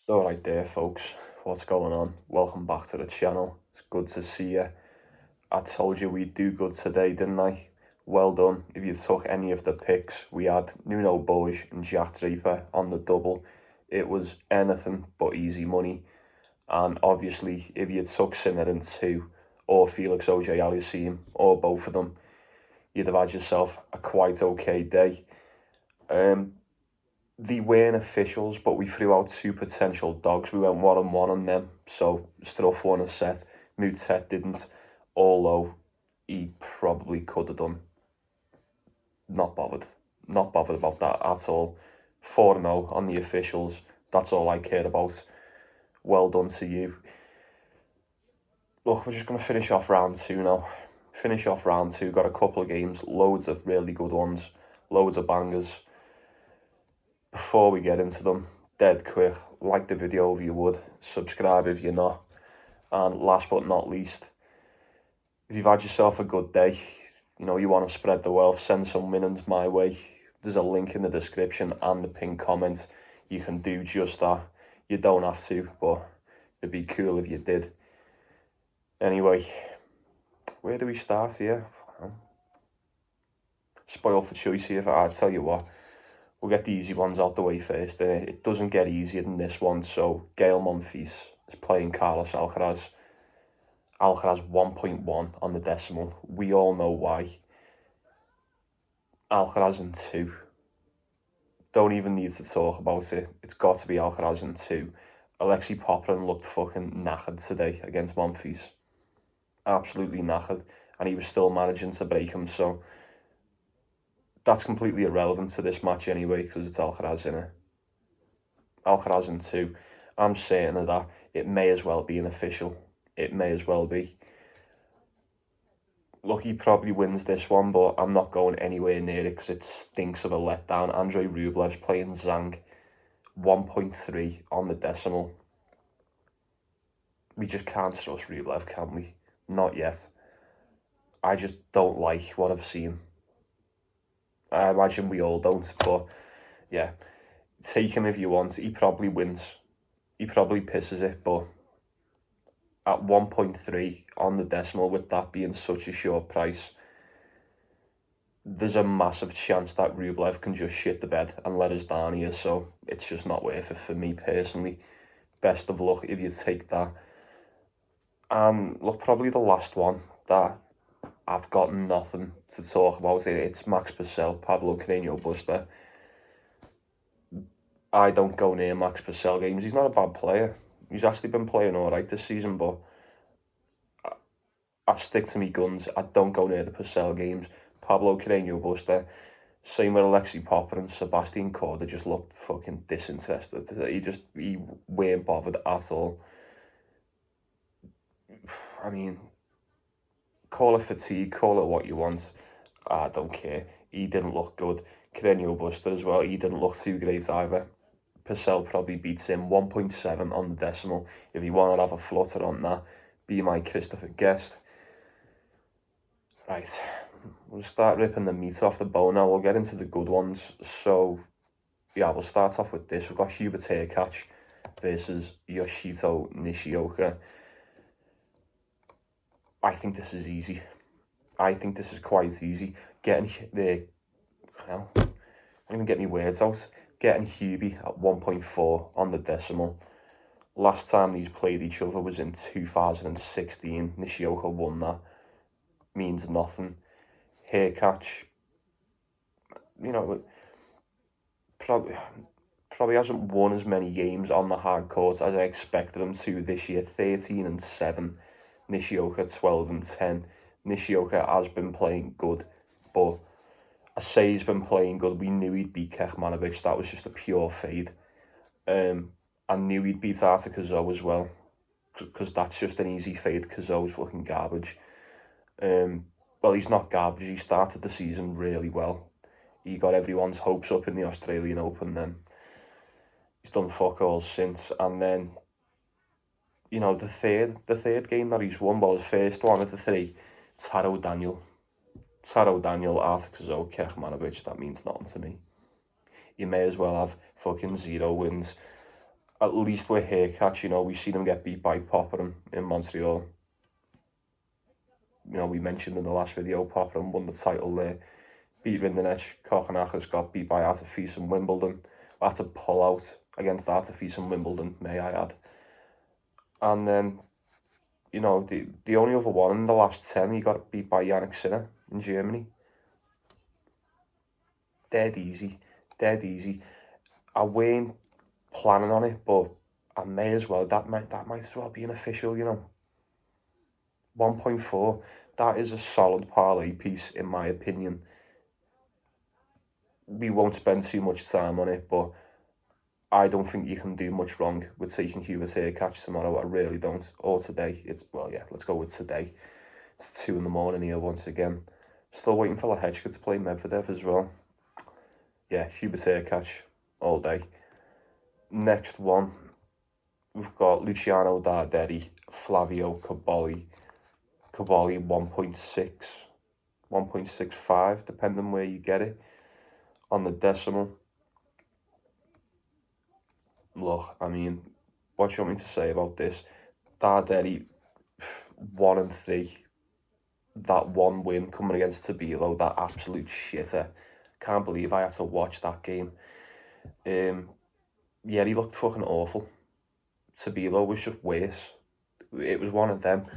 Alright there folks, what's going on? Welcome back to the channel. It's good to see you. I told you we'd do good today, didn't I? Well done. If you took any of the picks, we had Nuno Boge and Jack Draper on the double. It was anything but easy money. And obviously, if you took Sinner in 2, or Felix Auger-Aliassime, or both of them, you'd have had yourself a quite okay day. They weren't officials, but we threw out 2 potential dogs. We went 1-1 on them, so Struff won a set. Mutet didn't, although he probably could have done. Not bothered about that at all. 4-0 on the officials, that's all I care about. Well done to you. Look, we're just going to finish off round 2 now. Got a couple of games, loads of really good ones, loads of bangers. Before we get into them, dead quick, like the video if you would, subscribe if you're not, and last but not least, if you've had yourself a good day, you want to spread the wealth, send some winnings my way, there's a link in the description and the pinned comment. You can do just that. You don't have to, but it'd be cool if you did. Anyway, where do we start here? Spoiled for choice here. I tell you what, we'll get the easy ones out the way first. It doesn't get easier than this one. So Gael Monfils is playing Carlos Alcaraz. Alcaraz 1.1 on the decimal. We all know why. Alcaraz in 2. Don't even need to talk about it. It's got to be Alcaraz in 2. Alexei Popyrin looked fucking knackered today against Monfils. Absolutely knackered. And he was still managing to break him. So that's completely irrelevant to this match anyway, because it's Alcaraz in it. Alcaraz in 2. I'm certain of that. It may as well be an official. It may as well be. Look, he probably wins this one, but I'm not going anywhere near it because it stinks of a letdown. Andrei Rublev's playing Zhang. 1.3 on the decimal. We just can't trust Rublev, can we? Not yet. I just don't like what I've seen. I imagine we all don't, but yeah, take him if you want. He probably wins. He probably pisses it, but at 1.3 on the decimal, with that being such a short price, there's a massive chance that Rublev can just shit the bed and let us down here, so it's just not worth it for me personally. Best of luck if you take that. And look, probably the last one that I've got nothing to talk about it. It's Max Purcell, Pablo Carreño Busta. I don't go near Max Purcell games. He's not a bad player. He's actually been playing all right this season, but I stick to me guns. I don't go near the Purcell games. Pablo Carreño Busta. Same with Alexei Popyrin. Sebastian Korda just looked fucking disinterested. He weren't bothered at all. I mean, call it fatigue, call it what you want. I don't care. He didn't look good. Carreño Busta as well. He didn't look too great either. Purcell probably beats him. 1.7 on the decimal. If you want to have a flutter on that, be my Christopher Guest. Right, we'll start ripping the meat off the bone now. We'll get into the good ones. So, yeah, we'll start off with this. We've got Hubert Hurkacz versus Yoshito Nishioka. I think this is easy. I think this is quite easy. Getting the, I can't even get my words out. Getting Hubie at 1.4 on the decimal. Last time these played each other was in 2016. Nishioka won that. Means nothing. Hurkacz, probably hasn't won as many games on the hard court as I expected him to this year. 13-7. Nishioka 12-10. Nishioka has been playing good, but I say he's been playing good. We knew he'd beat Kekmanovic. That was just a pure fade. I knew he'd beat Artur Cazaux as well, because that's just an easy fade. Cazaux's fucking garbage. Well, he's not garbage. He started the season really well. He got everyone's hopes up in the Australian Open, then he's done fuck all since. And then, the third game that he's won, well, his first one of the 3, Taro Daniel, Artur Cazaux, Kekmanovic, that means nothing to me. You may as well have fucking 0 wins. at least with haircuts, you know, we've seen him get beat by Popperum in Montreal. You know, we mentioned in the last video, Popperum won the title there. Beat Rinderknech. Kochenackers got beat by ATP in Wimbledon. That's a pull-out against ATP in Wimbledon, may I add. And then, you know, the only other one in the last 10, he got beat by Yannick Sinner in Germany. Dead easy. I weren't planning on it, but I may as well. That might as well be an official, you know. 1.4. That is a solid parlay piece, in my opinion. We won't spend too much time on it, but I don't think you can do much wrong with taking Hubert's catch tomorrow. I really don't. Or today. Let's go with today. It's 2 a.m. here once again. Still waiting for Lehechka to play Medvedev as well. Yeah, Hubert's catch all day. Next one, we've got Luciano Darderi, Flavio Caboli. Caboli 1.6, 1.65, depending where you get it on the decimal. Look, I mean, what do you want me to say about this? Darderi, 1-3. That one win coming against Tabilo, that absolute shitter. Can't believe I had to watch that game. Yeah, he looked fucking awful. Tabilo was just worse. It was one of them.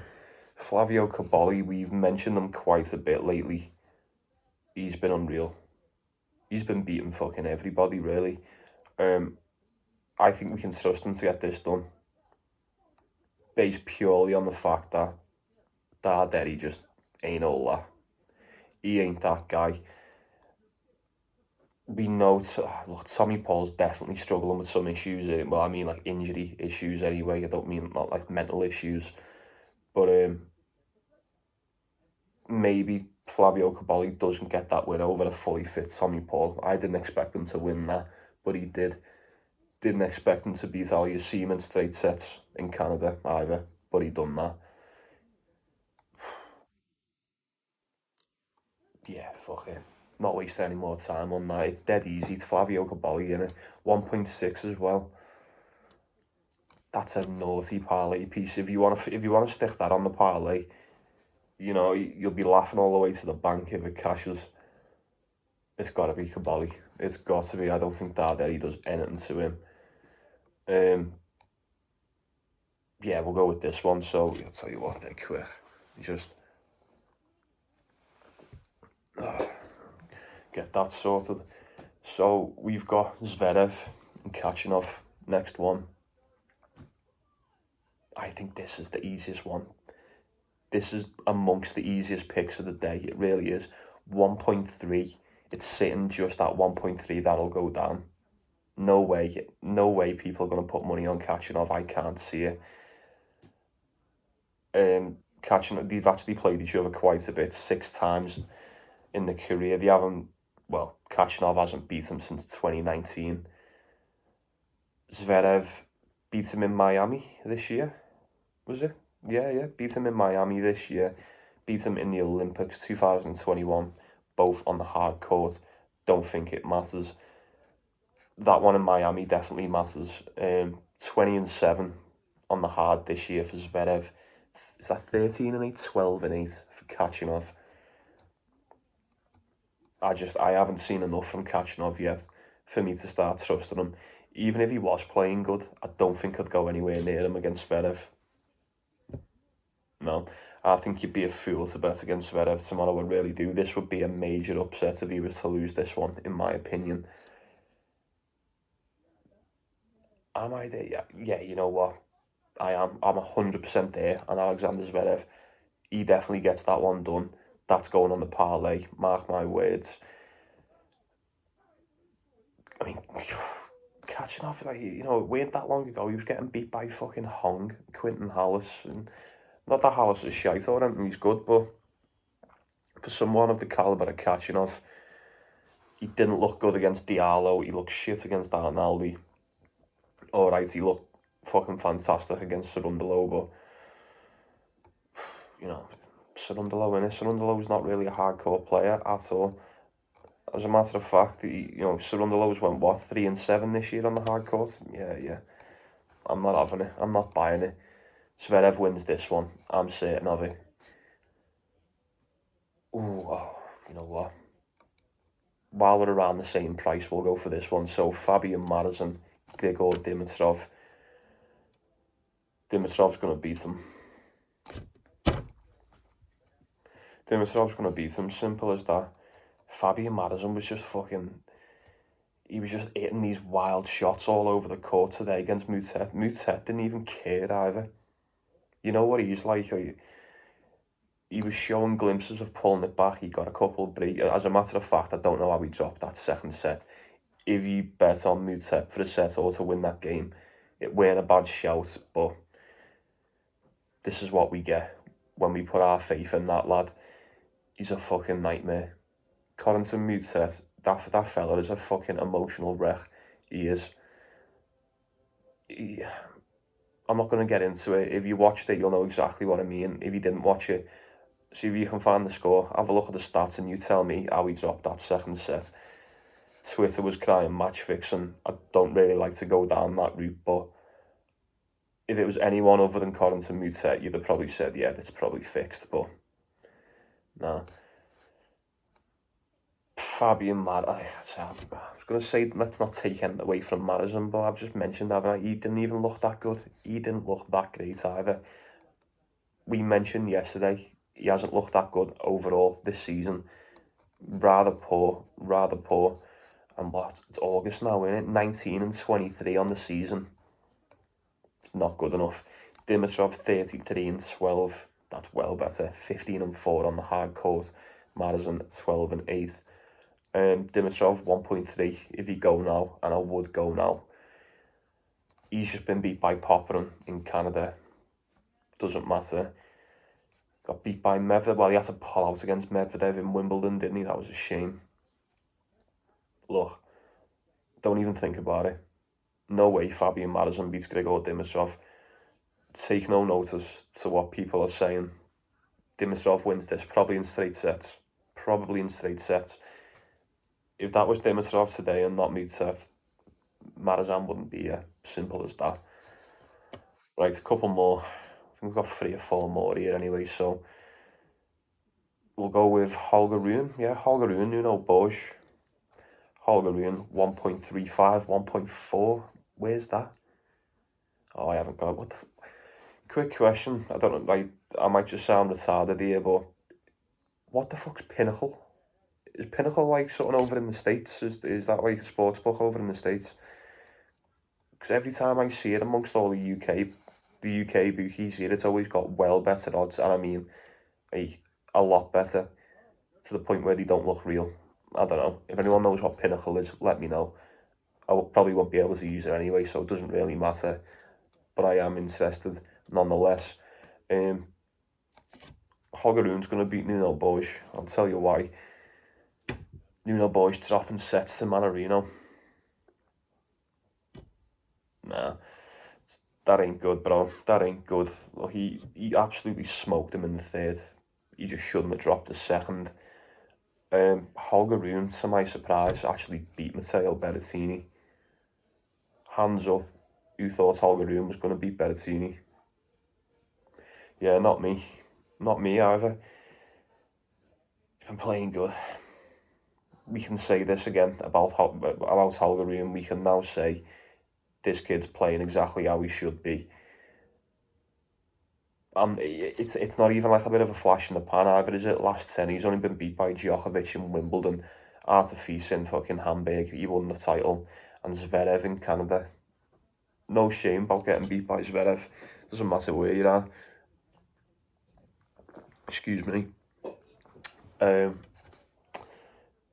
Flavio Caboli, we've mentioned him quite a bit lately. He's been unreal. He's been beating fucking everybody, really. I think we can trust him to get this done. Based purely on the fact that Darderi just ain't all that. He ain't that guy. We know, look, Tommy Paul's definitely struggling with some issues. Well, I mean, like injury issues anyway. I don't mean not like mental issues. But maybe Flavio Caboli doesn't get that win over a fully fit Tommy Paul. I didn't expect him to win that, but he did. Didn't expect him to beat Aliassime in straight sets in Canada either, but he done that. Yeah, fuck it. Not wasting any more time on that. It's dead easy. It's Flavio Caboli in it. 1.6 as well. That's a naughty parlay piece. If you want to stick that on the parlay, you know, you'll be laughing all the way to the bank if it cashes. It's got to be Caboli. It's got to be. I don't think Darderi does anything to him. Yeah, we'll go with this one. So I'll tell you what, dead quick. Just get that sorted. So we've got Zverev and Kachanov. Next one. I think this is the easiest one. This is amongst the easiest picks of the day. It really is. 1.3. It's sitting just at 1.3. That'll go down. No way people are going to put money on Kachanov. I can't see it. Kachanov, they've actually played each other quite a bit, 6 times in the career. They haven't, well, Kachanov hasn't beat him since 2019. Zverev beat him in Miami this year, was it? Yeah, beat him in Miami this year. Beat him in the Olympics 2021, both on the hard court. Don't think it matters. That one in Miami definitely matters. 20-7 on the hard this year for Zverev. Is that 13-8, 12-8 for Kachanov? I haven't seen enough from Kachanov yet for me to start trusting him. Even if he was playing good, I don't think I'd go anywhere near him against Zverev. No, I think you'd be a fool to bet against Zverev tomorrow. I really do. This would be a major upset if he was to lose this one, in my opinion. Am I there? Yeah, you know what? I am. I'm 100% there. And Alexander Zverev, he definitely gets that one done. That's going on the parlay. Mark my words. I mean, Kachanov, like, you know, it weren't that long ago. He was getting beat by fucking Hong, Quinton Hallis, and not that Hallis is shite or anything. He's good, but for someone of the caliber of Kachanov, he didn't look good against Diallo. He looked shit against Arnaldi. Alright, he looked fucking fantastic against Cerundolo, but, you know, Cerundolo's not really a hardcore player at all. As a matter of fact, Cerundolo's went, 3-7 this year on the hard court? Yeah. I'm not having it. I'm not buying it. Zverev wins this one. I'm certain of it. Ooh, oh, you know what? While we're around the same price, we'll go for this one. So Fabian Madison, Grigor Dimitrov. Dimitrov's going to beat him. Dimitrov's going to beat him. Simple as that. Fabian Madison was just fucking... He was just hitting these wild shots all over the court today against Mutet. Mutet didn't even care either. You know what he's like? He was showing glimpses of pulling it back. He got a couple of breaks. As a matter of fact, I don't know how he dropped that second set. If you bet on Mutet for a set or to win that game, it weren't a bad shout, but this is what we get when we put our faith in that lad. He's a fucking nightmare. Corentin Mutet, that fella is a fucking emotional wreck. He is. I'm not going to get into it. If you watched it, you'll know exactly what I mean. If you didn't watch it, see if you can find the score, have a look at the stats, and you tell me how he dropped that second set. Twitter was crying match fixing. I don't really like to go down that route, but if it was anyone other than Corentin Mutet, you'd have probably said, yeah, that's probably fixed, but no. Fabian I was going to say, let's not take anything away from Madison, but I've just mentioned, haven't I? He didn't even look that good. He didn't look that great either. We mentioned yesterday, he hasn't looked that good overall this season. Rather poor. And what? It's August now, isn't it? 19 and 23 on the season. It's not good enough. Dimitrov 33 and 12. That's well better. 15 and 4 on the hard court. Madison 12 and 8. Dimitrov 1.3 if he go now, and I would go now. He's just been beat by Popperin in Canada. Doesn't matter. Got beat by Medvedev. Well, he had to pull out against Medvedev in Wimbledon, didn't he? That was a shame. Look, don't even think about it. No way Fabian Madison beats Grigor Dimitrov. Take no notice to what people are saying. Dimitrov wins this, probably in straight sets. If that was Dimitrov today and not Mutet, Madison wouldn't be here. Simple as that. Right, a couple more. I think we've got 3 or 4 more here anyway, so we'll go with Holger Rune. Yeah, Holger Rune, Nuno Bosch. Holger Rune, 1.35, 1.4. Where's that? Oh, I haven't got it. What the... Quick question. I don't know, like, I might just sound retarded here, but what the fuck's Pinnacle? Is Pinnacle like something over in the States? Is that like a sports book over in the States? Because every time I see it amongst all the UK bookies here, it's always got well better odds, and I mean, like, a lot better, to the point where they don't look real. I don't know. If anyone knows what Pinnacle is, let me know. I probably won't be able to use it anyway, so it doesn't really matter. But I am interested nonetheless. Holger Rune's going to beat Nuno Bosch. I'll tell you why. Nuno Bosch dropping sets to Manarino. Nah, that ain't good, bro. That ain't good. Look, he absolutely smoked him in the third. He just shouldn't have dropped the second. Holger Rune, to my surprise, actually beat Matteo Berrettini. Hands up, who thought Holger Rune was going to beat Berrettini? Yeah, not me. Not me either. He's been playing good. We can say this again about Holger Rune. We can now say this kid's playing exactly how he should be. It's not even like a bit of a flash in the pan either, is it? Last 10, he's only been beat by Djokovic in Wimbledon, Artifice in fucking Hamburg, he won the title, and Zverev in Canada. No shame about getting beat by Zverev. Doesn't matter where you are. Excuse me.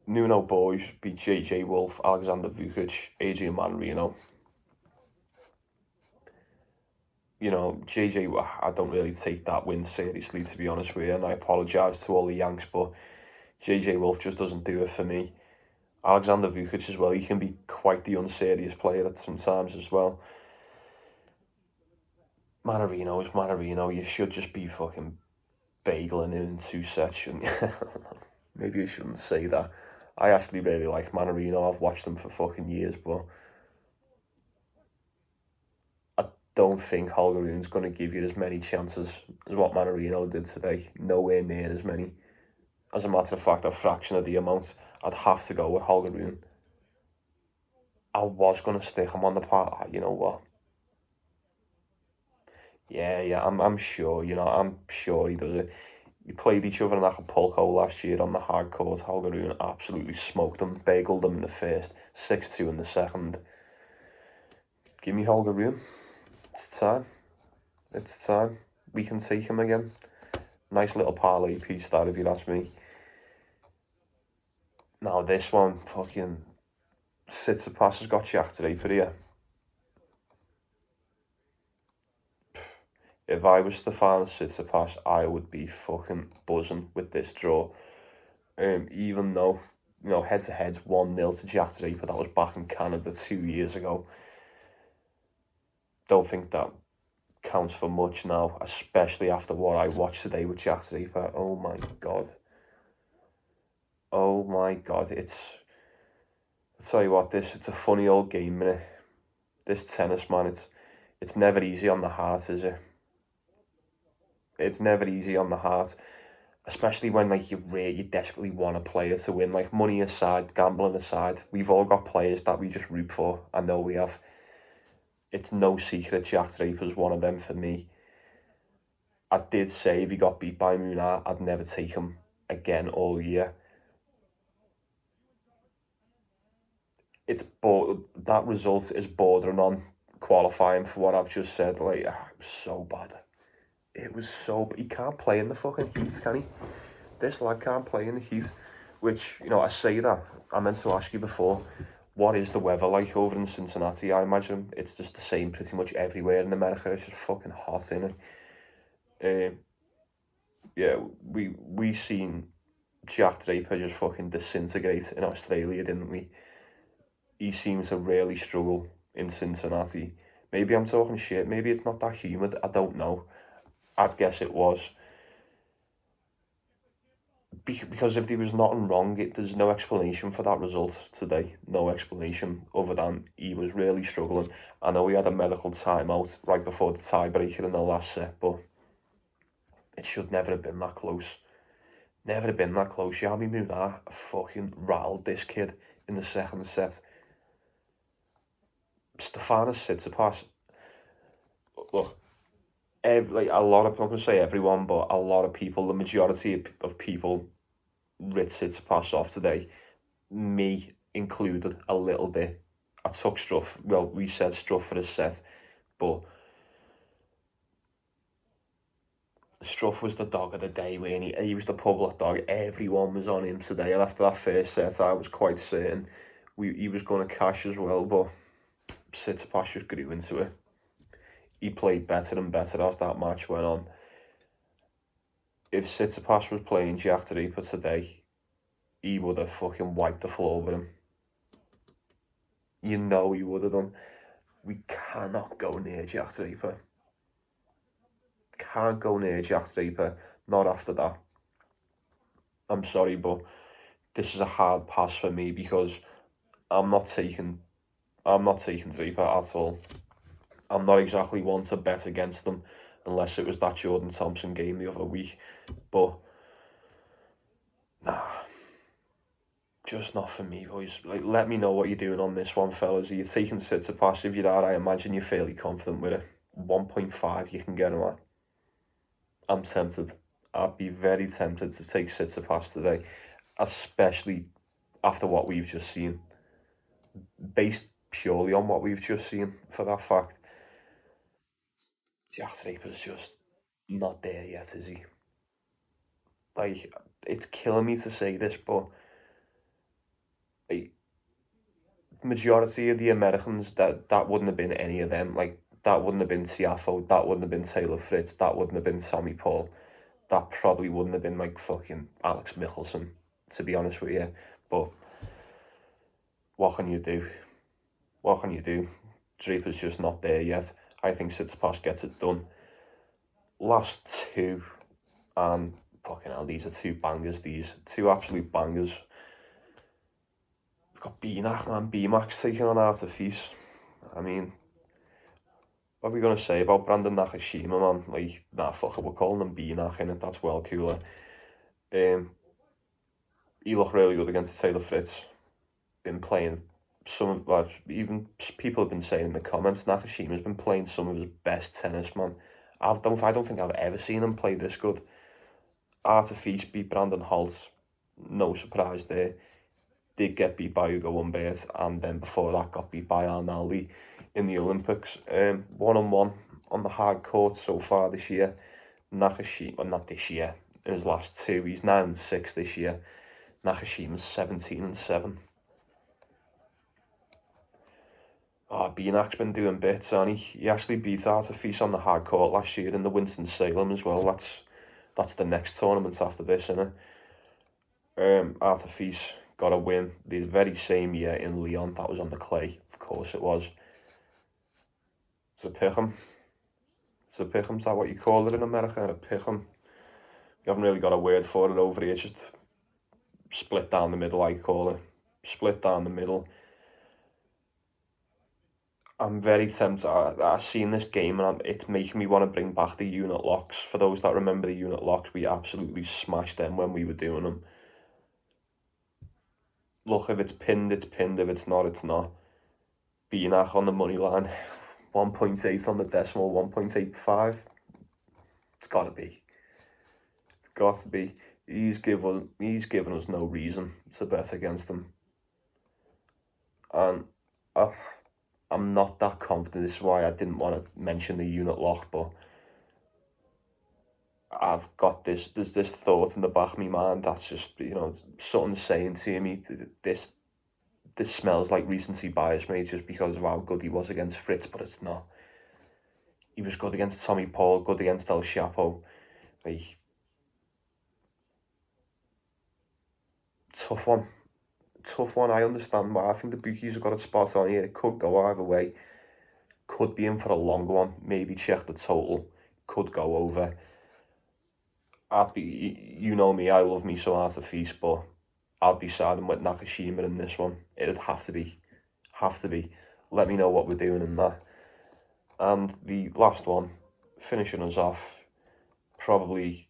Nuno Bosch beat JJ Wolf, Alexander Vukic, Adrian Manarino. You know, JJ, I don't really take that win seriously, to be honest with you, and I apologise to all the Yanks, but JJ Wolf just doesn't do it for me. Alexander Vukic as well, he can be quite the unserious player at sometimes as well. Manarino is Manarino, you should just be fucking bageling in 2 sets. Maybe I shouldn't say that. I actually really like Manarino, I've watched him for fucking years, but don't think Holger Rune's going to give you as many chances as what Manarino did today. Nowhere near as many. As a matter of fact, a fraction of the amount. I'd have to go with Holger Rune. I was going to stick him on the part. You know what? Yeah, I'm sure. I'm sure he does it. We played each other in Acapulco last year on the hard court. Holger Rune absolutely smoked them, bageled them in the first, 6-2 in the second. Give me Holger Rune. It's time. It's time. We can take him again. Nice little parlay piece that, if you ask me. Now this one, fucking Tsitsipas has got Jack today for you. If I was Stefanos Tsitsipas, I would be fucking buzzing with this draw. Even though, head to head's 1-0 to Jack today, but that was back in Canada 2 years ago. Don't think that counts for much now, especially after what I watched today with Jack today. But oh my god. Oh my god, I'll tell you what, it's a funny old game, innit? This tennis, man, it's never easy on the heart, is it? It's never easy on the heart, especially when you desperately want a player to win. Like, money aside, gambling aside, we've all got players that we just root for. I know we have. It's no secret Jack Draper's one of them for me. I did say if he got beat by Munar, I'd never take him again all year. That result is bordering on qualifying for what I've just said. Like, it was so bad. It was so... He can't play in the fucking heat, can he? This lad can't play in the heat. Which, I say that. I meant to ask you before, what is the weather like over in Cincinnati? I imagine it's just the same pretty much everywhere in America. It's just fucking hot, innit? Yeah, we seen Jack Draper just fucking disintegrate in Australia, didn't we? He seems to really struggle in Cincinnati. Maybe I'm talking shit. Maybe it's not that humid. I don't know. I'd guess it was. Because if there was nothing wrong, there's no explanation for that result today. No explanation other than he was really struggling. I know he had a medical timeout right before the tiebreaker in the last set, but it should never have been that close. Never have been that close. Yami Munar fucking rattled this kid in the second set. Stefanos Tsitsipas, look, a lot of, I'm not going to say everyone, but a lot of people, the majority of people writ Tsitsipas off today, me included a little bit. I took Struff, we said Struff for a set, but Struff was the dog of the day, when he was the public dog. Everyone was on him today, and after that first set, I was quite certain he was going to cash as well, but Tsitsipas just grew into it. He played better and better as that match went on. If Tsitsipas was playing Jack Draper today, he would have fucking wiped the floor with him. He would have done. We cannot go near Jack Draper. Can't go near Jack Draper, not after that. I'm sorry, but this is a hard pass for me because I'm not taking Draper at all. I'm not exactly one to bet against them unless it was that Jordan Thompson game the other week. But nah, just not for me, boys. Let me know what you're doing on this one, fellas. Are you taking Tsitsipas? If you are, I imagine you're fairly confident with it. 1.5 you can get him at. I'm tempted. I'd be very tempted to take Tsitsipas today, especially after what we've just seen. Based purely on what we've just seen, for that fact. Jack Draper's just not there yet, is he? It's killing me to say this, but the majority of the Americans, that wouldn't have been any of them. That wouldn't have been Tiafoe, that wouldn't have been Taylor Fritz, that wouldn't have been Tommy Paul. That probably wouldn't have been fucking Alex Michelson, to be honest with you. But what can you do? What can you do? Draper's just not there yet. I think Tsitsipas gets it done. Last two, and fucking hell, these are two bangers. These two absolute bangers. We've got BMAX taking on Artifice. I mean, What are we going to say about Brandon Nakashima, man? Like, nah, fuck it, we're calling him B-Nak, innit? That's well cooler. He looked really good against Taylor Fritz. Been playing even people have been saying in the comments, Nakashima's been playing some of his best tennis, man. I don't think I've ever seen him play this good. Artifice beat Brandon Holt, no surprise there. Did get beat by Hugo Humbert, and then before that got beat by Arnaldi in the Olympics. 1-on-1 on the hard court so far this year. Nakashima, well, not this year, in his last two, he's 9-6 this year. Nakashima's 17-7. Oh, B-Nak's been doing bits, and he actually beat Artifice on the hard court last year in the Winston-Salem as well. That's the next tournament after this, isn't it? Artifice got a win the very same year in Lyon. That was on the clay, of course it was. It's a pick'em. It's a pick'em, is that what you call it in America? A pick'em. You haven't really got a word for it over here, it's just split down the middle, I call it. Split down the middle. I'm very tempted. I've seen this game and it's making me want to bring back the unit locks. For those that remember the unit locks, we absolutely smashed them when we were doing them. Look, if it's pinned, it's pinned. If it's not, it's not. B-Nak on the money line. 1.8 on the decimal, 1.85. It's got to be. It's got to be. He's given us no reason to bet against him. And I'm not that confident. This is why I didn't want to mention the unit lock, but I've got there's this thought in the back of my mind that's just, something's saying to me, this smells like recency bias, mate, just because of how good he was against Fritz, but it's not. He was good against Tommy Paul, good against El Chapo. Like, tough one. I understand why. I think the bookies have got it spot on here. It could go either way. Could be in for a longer one. Maybe check the total. Could go over. You know me, I love me some Artifice, but I'd be siding with Nakashima in this one. It'd have to be. Let me know what we're doing in that. And the last one, finishing us off, it's probably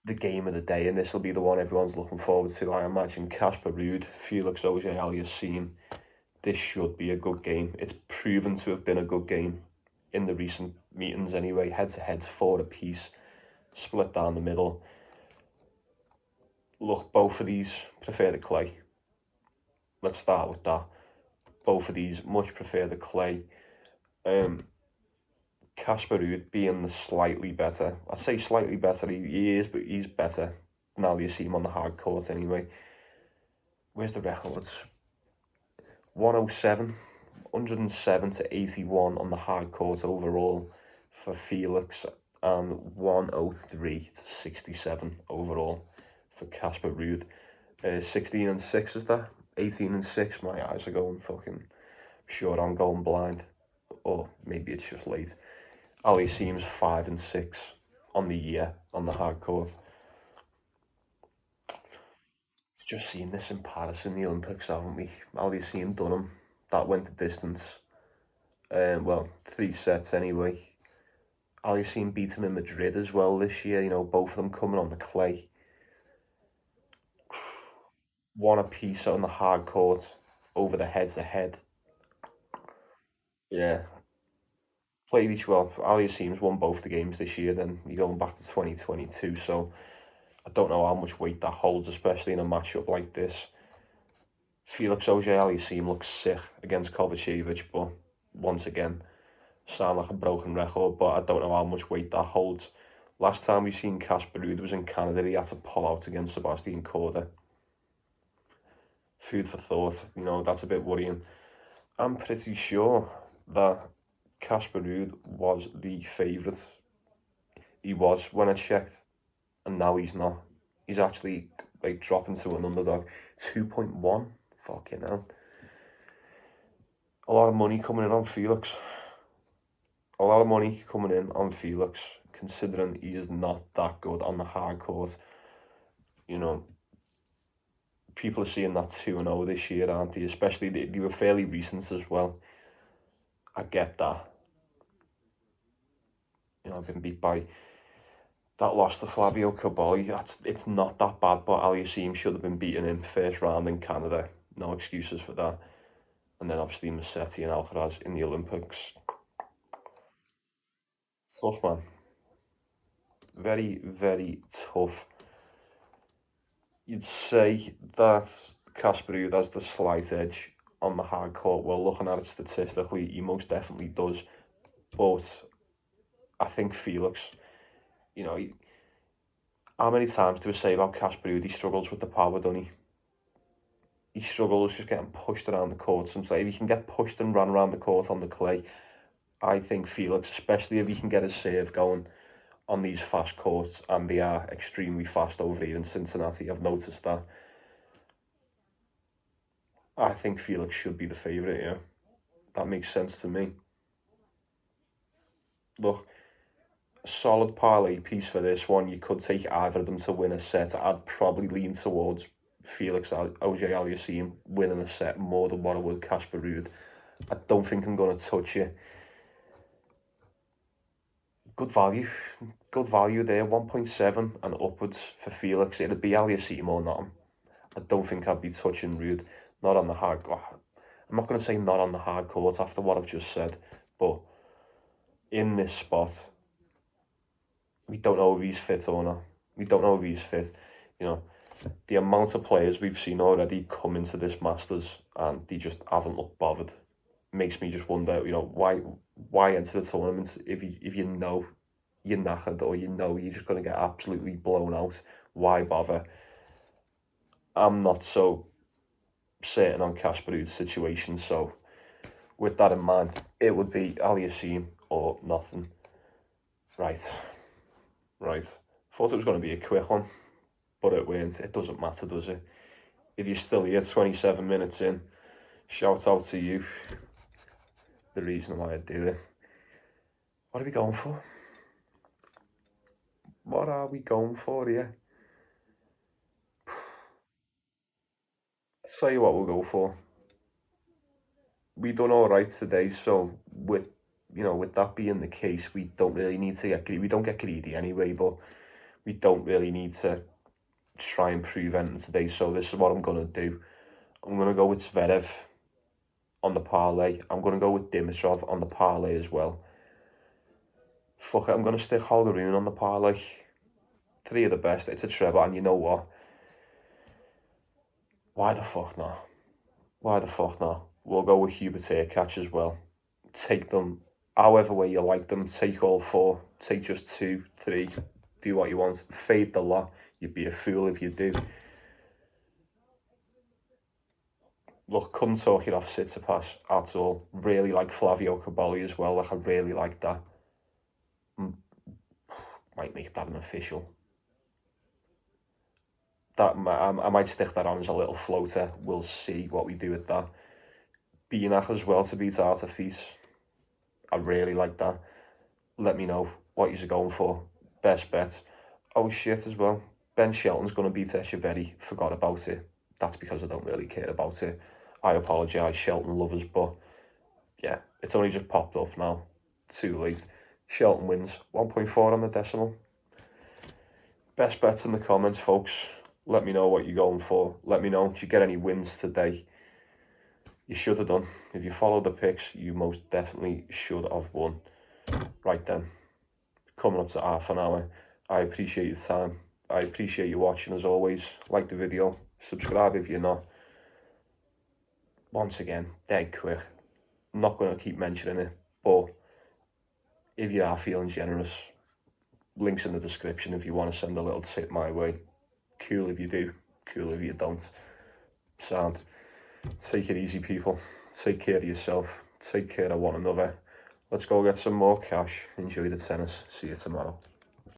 the game of the day, and this will be the one everyone's looking forward to, I imagine. Casper Ruud, Felix Auger-Aliassime. This should be a good game. It's proven to have been a good game in the recent meetings anyway. Head-to-heads, 4 apiece, split down the middle. Look, both of these prefer the clay. Let's start with that. Both of these much prefer the clay. Casper Ruud being the slightly better. I say slightly better, he is, but he's better than Aliassime on the hard court anyway. Where's the records? 107 to 81 on the hard court overall for Felix, and 103 to 67 overall for Casper Ruud. 16-6 is that? 18-6. My eyes are going fucking. Sure, I'm going blind, or maybe it's just late. Aliassime's 5-6 on the year on the hard court. Just seen this in Paris in the Olympics, haven't we? Aliassime done him. That went the distance. 3 sets anyway. Aliassime beat him in Madrid as well this year. Both of them coming on the clay. 1 apiece on the hard court over the head-to-head. Yeah. Played each well. Aliassime's won both the games this year. Then you're going back to 2022, so I don't know how much weight that holds, especially in a matchup like this. Felix Auger-Aliassime looks sick against Kovacevic, but once again, sound like a broken record, but I don't know how much weight that holds. Last time we seen Casper Ruud was in Canada, he had to pull out against Sebastian Korda. Food for thought, that's a bit worrying. I'm pretty sure that Casper Ruud was the favourite. He was when I checked, and now he's not. He's actually dropping to an underdog. 2.1. Fucking hell. A lot of money coming in on Felix. Considering he is not that good on the hard court. people are seeing that 2-0 this year, aren't they? Especially they were fairly recent as well. I get that. You know, I've been beat by that loss to Flavio Caboli. It's not that bad, but Aliassime should have been beaten in first round in Canada. No excuses for that. And then obviously Musetti and Alcaraz in the Olympics. Tough, man. Very, very tough. You'd say that Casper Ruud has the slight edge on the hard court. Well, looking at it statistically, he most definitely does. But I think Felix, you know, how many times do we say about Casper Ruud? He struggles with the power, doesn't he? He struggles just getting pushed around the court. Sometimes if he can get pushed and run around the court on the clay, I think Felix, especially if he can get his serve going on these fast courts, and they are extremely fast over here in Cincinnati, I've noticed that. I think Felix should be the favourite, yeah. That makes sense to me. Look, a solid parlay piece for this one. You could take either of them to win a set. I'd probably lean towards Felix Auger-Aliassime winning a set more than what I would Casper Ruud. I don't think I'm going to touch it. Good value there, 1.7 and upwards for Felix. It'd be Aliassime or nothing. I don't think I'd be touching Ruud. Not on the hard. I'm not going to say not on the hard court after what I've just said, but in this spot, we don't know if he's fit or not. We don't know if he's fit. You know, the amount of players we've seen already come into this Masters and they just haven't looked bothered makes me just wonder, you know, why enter the tournament if you know you're knackered or you know you're just going to get absolutely blown out. Why bother? I'm not so certain on Casper Ruud's situation, so with that in mind, it would be Aliassime or nothing. Right. Thought it was going to be a quick one, but it weren't. It doesn't matter, does it? If you're still here 27 minutes in, shout out to you. The reason why I do it. What are we going for? What are we going for here? I'll tell you what we'll go for. We done all right today, so with that being the case, we don't really need to get greedy. We don't get greedy anyway, but we don't really need to try and prove anything today. So this is what I'm gonna do. I'm gonna go with Zverev on the parlay. I'm gonna go with Dimitrov on the parlay as well. Fuck it, I'm gonna stick Holger on the parlay. 3 of the best. It's a treble, and you know what? Why the fuck not? We'll go with Hubert Hurkacz as well. Take them however way you like them. Take all 4. Take just 2, 3. Do what you want. Fade the lot. You'd be a fool if you do. Look, couldn't talk it off Tsitsipas at all. Really like Flavio Caboli as well. Like, I really like that. Might make that an official. That I might stick that on as a little floater. We'll see what we do with that. Bianach as well to beat Artifice. I really like that. Let me know what you're going for. Best bet. Oh shit as well. Ben Shelton's going to beat Echeverry. Forgot about it. That's because I don't really care about it. I apologise, Shelton lovers, but yeah, it's only just popped up now. Too late. Shelton wins. 1.4 on the decimal. Best bets in the comments, folks. Let me know what you're going for. Let me know if you get any wins today. You should have done. If you followed the picks, you most definitely should have won. Right then, coming up to half an hour. I appreciate your time. I appreciate you watching as always. Like the video. Subscribe if you're not. Once again, dead quick. I'm not going to keep mentioning it, but if you are feeling generous, links in the description if you want to send a little tip my way. Cool if you do, cool if you don't. Sound. Take it easy, people. Take care of yourself. Take care of one another. Let's go get some more cash. Enjoy the tennis. See you tomorrow.